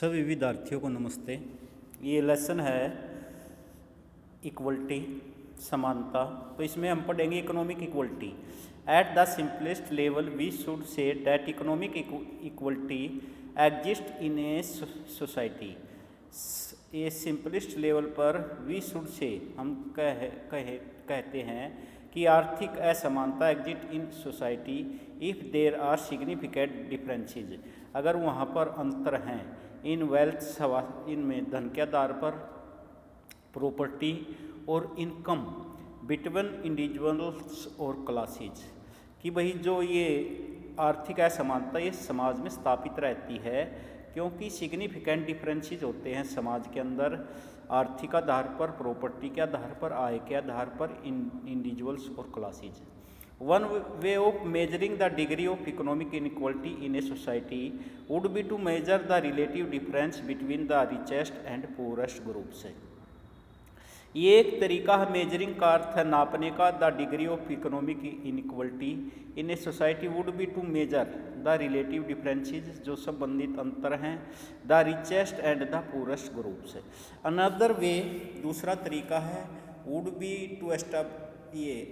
सभी विद्यार्थियों को नमस्ते। ये लेसन है इक्वलिटी, समानता। तो इसमें हम पढ़ेंगे economic equality. At the simplest level we should say that economic equality exist in a society. ये सिंपलेस्ट लेवल पर वी शुड से हम कहते हैं कि आर्थिक असमानता exist in society if there are significant differences, अगर वहाँ पर अंतर हैं इन वेल्थ, इनमें धन के आधार पर, प्रॉपर्टी और इनकम बिटवीन इंडिविजुअल्स और क्लासेज, कि भाई जो ये आर्थिक असमानता ये समाज में स्थापित रहती है क्योंकि सिग्निफिकेंट डिफरेंसेस होते हैं समाज के अंदर, आर्थिक आधार पर, प्रॉपर्टी के आधार पर, आय के आधार पर, इंडिविजुअल्स और classes. One way of measuring the degree of economic inequality in a society would be to measure the relative difference between the richest and poorest groups. ये एक तरीका है मेजरिंग का अर्थ है नापने का, the degree of economic inequality in a society would be to measure the relative differences, जो संबंधित अंतर हैं, the richest and the poorest groups. Another way, दूसरा तरीका है, would be to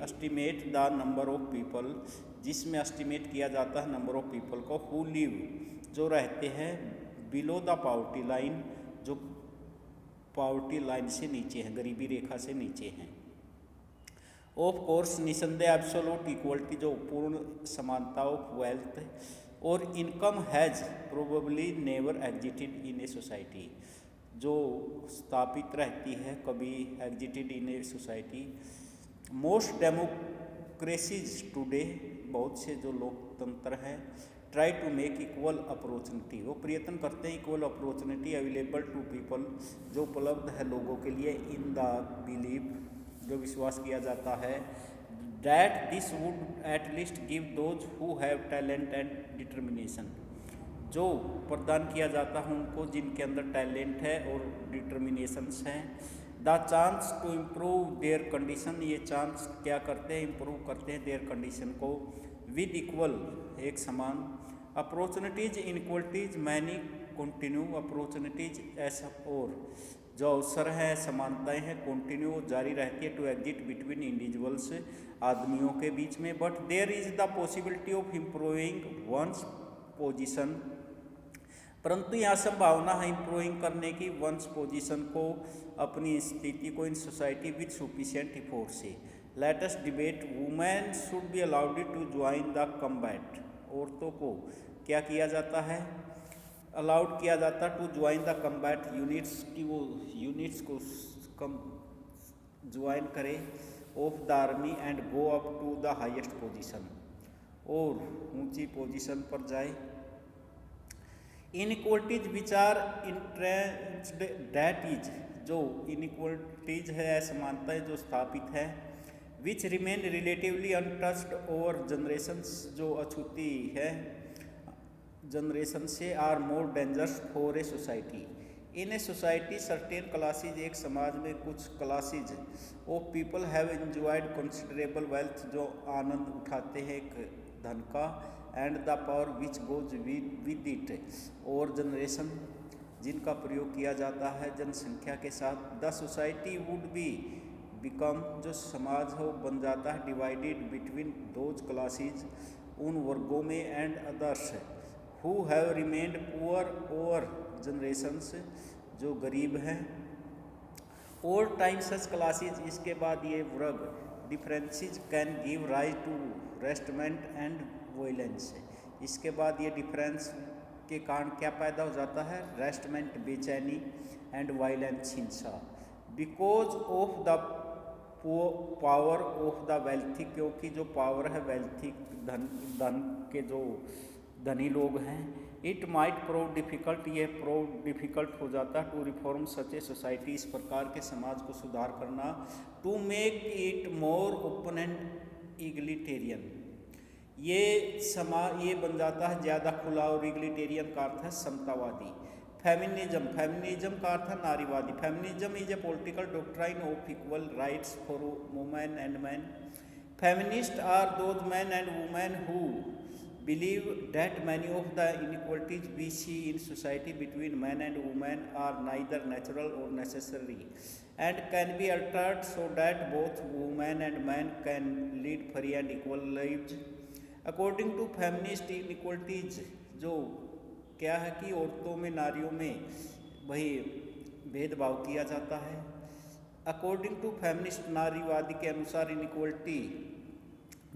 estimate the number of people, जिसमें estimate किया जाता है नंबर ऑफ पीपल को, हु लिव, जो रहते हैं, बिलो द पावर्टी लाइन, जो पावर्टी लाइन से नीचे हैं, गरीबी रेखा से नीचे हैं। ऑफ कोर्स, निसंदेह एब्सोल्यूट इक्वलिटी, जो पूर्ण समानता ऑफ वेल्थ और income has probably never existed in a society, जो स्थापित रहती है, कभी existed in a society. Most democracies today, बहुत से जो लोकतंत्र हैं, try to make equal opportunity, वो प्रयत्न करते हैं equal opportunity available to people, जो उपलब्ध है लोगों के लिए, इन द बिलीव, जो विश्वास किया जाता है, that this would at least give those who have talent and determination, जो प्रदान किया जाता है उनको जिनके अंदर टैलेंट है और डिटर्मिनेशंस हैं, the chance to improve their condition, ये चांस क्या करते हैं, इम्प्रूव करते हैं देयर कंडीशन को, विद इक्वल, एक समान, opportunities inequalities many continue, opportunities ऐसा, और जो अवसर है, समानताएं हैं, कंटिन्यू, जारी रहती है, टू एग्जिट बिटवीन इंडिविजुअल्स, आदमियों के बीच में, but there is the possibility of improving one's position, परंतु यहाँ संभावना है इम्प्रूविंग करने की वंस पोजीशन को, अपनी स्थिति को, in society with sufficient effort से। Let us debate, women should be allowed to join the combat, औरतों को क्या किया जाता है, अलाउड किया जाता to join the combat units, की वो यूनिट्स को कम ज्वाइन करे, of the army and go up to the highest position, और ऊंची पोजीशन पर जाए। Inequalities which are entrenched, that is, जो इनइक्वलिटीज है, असमानताएं जो स्थापित है, विच remain relatively untouched over generations, जो अछूती है जनरेशन से, are more dangerous for a society. In a society certain classes, एक समाज में कुछ classes of people have enjoyed considerable wealth, जो आनंद उठाते हैं एक धन का, and the power which goes with it, और जनरेशन जिनका प्रयोग किया जाता है जनसंख्या के साथ। The society would be become, जो समाज हो बन जाता है, डिवाइडेड बिटवीन दोज क्लासेज, उन वर्गों में, and others who have remained poor, और जनरेशंस जो गरीब हैं, और टाइम सच क्लासेज, इसके बाद ये वर्ग, differences can give rise to resentment and violence, इसके बाद ये डिफरेंस के कारण क्या पैदा हो जाता है, रेस्टमेंट, बेचैनी, एंड वायलेंस, हिंसा, because of the power of the wealthy, क्योंकि जो पावर है वेल्थी, धन के जो धनी लोग हैं, इट माइट प्रूव डिफ़िकल्ट, ये प्रूव डिफ़िकल्ट हो जाता है, to reform such a society, इस प्रकार के समाज को सुधार करना, to make it more open and egalitarian, ये बन जाता है ज़्यादा खुला, और इगलिटेरियन का अर्थ है समतावादी। फेमिनिज्म, फेमिनिज्म का अर्थ है नारीवादी। Feminism is a political doctrine of equal rights for women and men. Feminist are those men and women who believe that many of the inequalities we see in society between men and women are neither natural or necessary and can be altered so that both women and men can lead free and equal lives. According to feminist inequalities, जो क्या है कि औरतों में नारियों में वही भेदभाव किया जाता है। अकॉर्डिंग टू फेमिनिस्ट नारीवादी के अनुसार inequality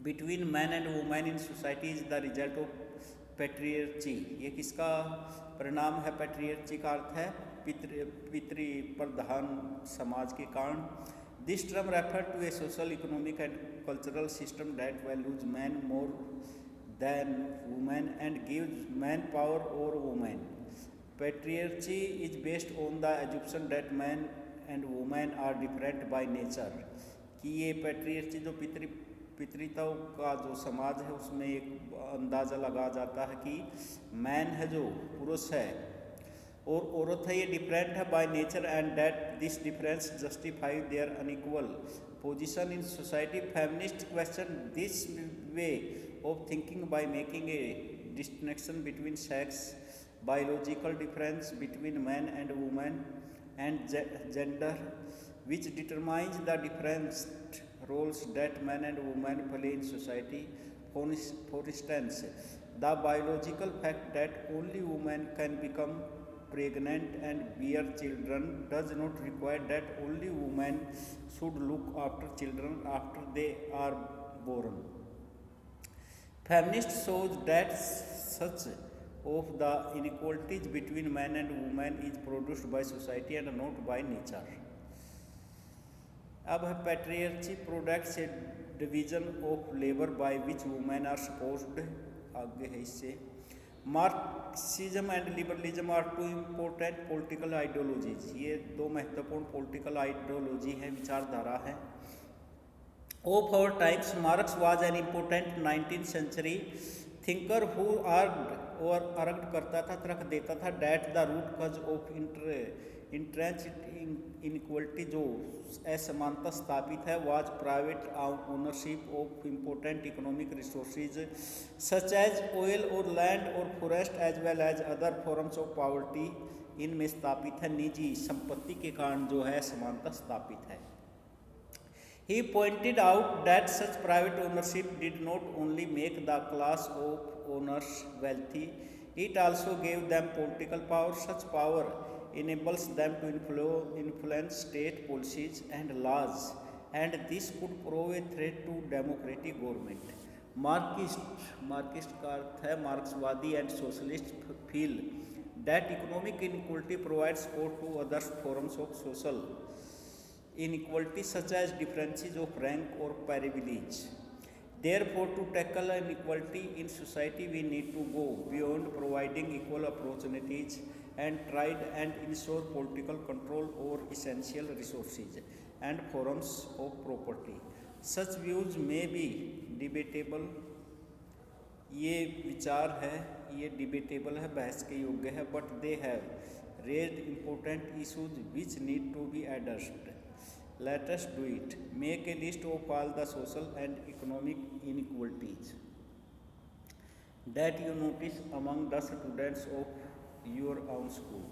between man and women in society is the result of patriarchy. ये किसका परिणाम है? पैट्रियर्ची का अर्थ है पितृ प्रधान समाज के कारण। This term refer to a social economic and cultural system that values men more than women and gives men power over women. Patriarchy is based on the assumption that men and women are different by nature। कि ये पैट्रियर्ची जो पितृत्व का जो समाज है उसमें एक अंदाज़ा लगा जाता है कि मैन है जो पुरुष है और औरत है ये डिफरेंट है by nature and that this difference justify their unequal position in society. Feminist question this way of thinking by making a distinction between sex, biological difference between men and women, and gender, which determines the different roles that men and women play in society. For instance, the biological fact that only women can become pregnant and bear children does not require that only women should look after children after they are born. Feminist shows that such of the inequalities between men and women is produced by society and not by nature। अब है patriarchy products a division of labour by which women are supposed. आगे है इससे Marxism and liberalism are two important political ideologies. ये दो महत्वपूर्ण political ideology है, विचारधारा है। Of our times, Marx was an important 19th century thinker who argued करता था, तर्क देता था that the root cause of entrenched inequality जो असमानता स्थापित है was private ownership of important economic resources such as oil or land or forest as well as other forms of poverty। इनमें स्थापित है निजी संपत्ति के कारण जो है असमानता स्थापित है। He pointed out that such private ownership did not only make the class of owners wealthy, it also gave them political power. Such power enables them to influence state policies and laws, and this could prove a threat to democratic government। Marxist का अर्थ है मार्क्सवादी and socialist feel that economic inequality provides support to other forms of social inequality such as differences of rank or privilege। Therefore, to tackle inequality in society, we need to go beyond providing equal opportunities and try and ensure political control over essential resources and forms of property। Such views may be debatable। ये विचार है, ये debatable है, बहस के योग्य है, but they have raised important issues which need to be addressed. Let us do it। Make a list of all the social and economic inequalities that you notice among the students of your own school।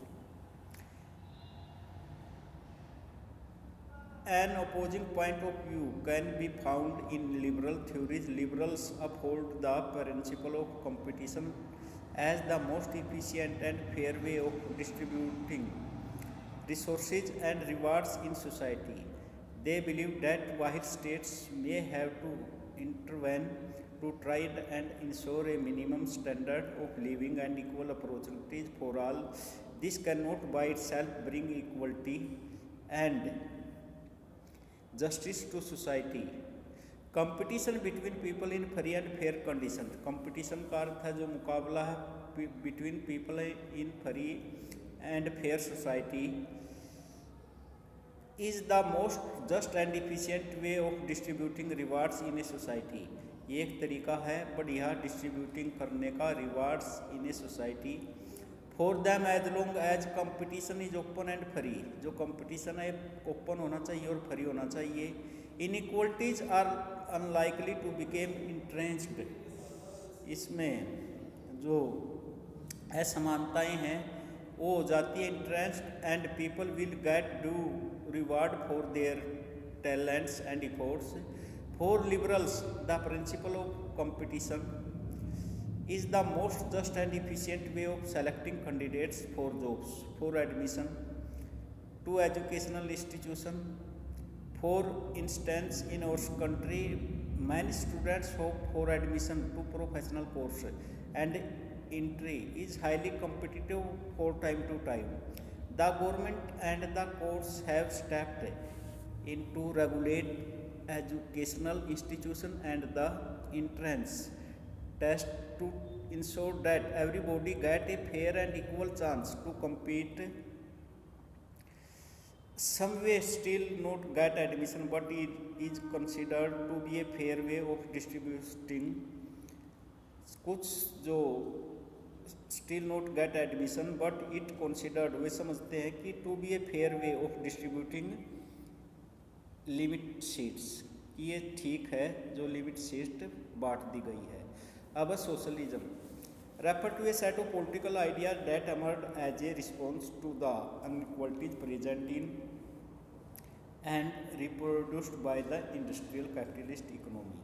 An opposing point of view can be found in liberal theories। Liberals uphold the principle of competition as the most efficient and fair way of distributing resources and rewards in society। They believe that while states may have to intervene to try and ensure a minimum standard of living and equal opportunities for all, this cannot by itself bring equality and justice to society। Competition between people in free and fair conditions। Competition का अर्थ है जो मुकाबला है between people in free and fair society is the most just and efficient way of distributing rewards in a society। ये एक तरीका है बढ़िया डिस्ट्रीब्यूटिंग करने का rewards in a society. For them as long as competition is open and free. जो competition है open होना चाहिए और फ्री होना चाहिए। Inequalities are unlikely to become entrenched इसमें जो असमानताएं हैं वो हो जाती है interest and people will get do reward for their talents and efforts. For liberals the principle of competition is the most just and efficient way of selecting candidates for jobs, for admission to educational institution. For instance, in our country, many students hope for admission to professional course and entry is highly competitive for time to time. The government and the courts have stepped in to regulate educational institution and the entrance test to ensure that everybody get a fair and equal chance to compete. Some way still not get admission, but it is considered to be a fair way of distributing. कुछ जो still not get admission, but it considered वे समझते हैं कि to be a fair way of distributing limit seats, ये ठीक है जो limit seat बांट दी गई है. अब socialism refer to a set of political ideas that emerged as a response to the inequalities present in and reproduced by the industrial capitalist economy.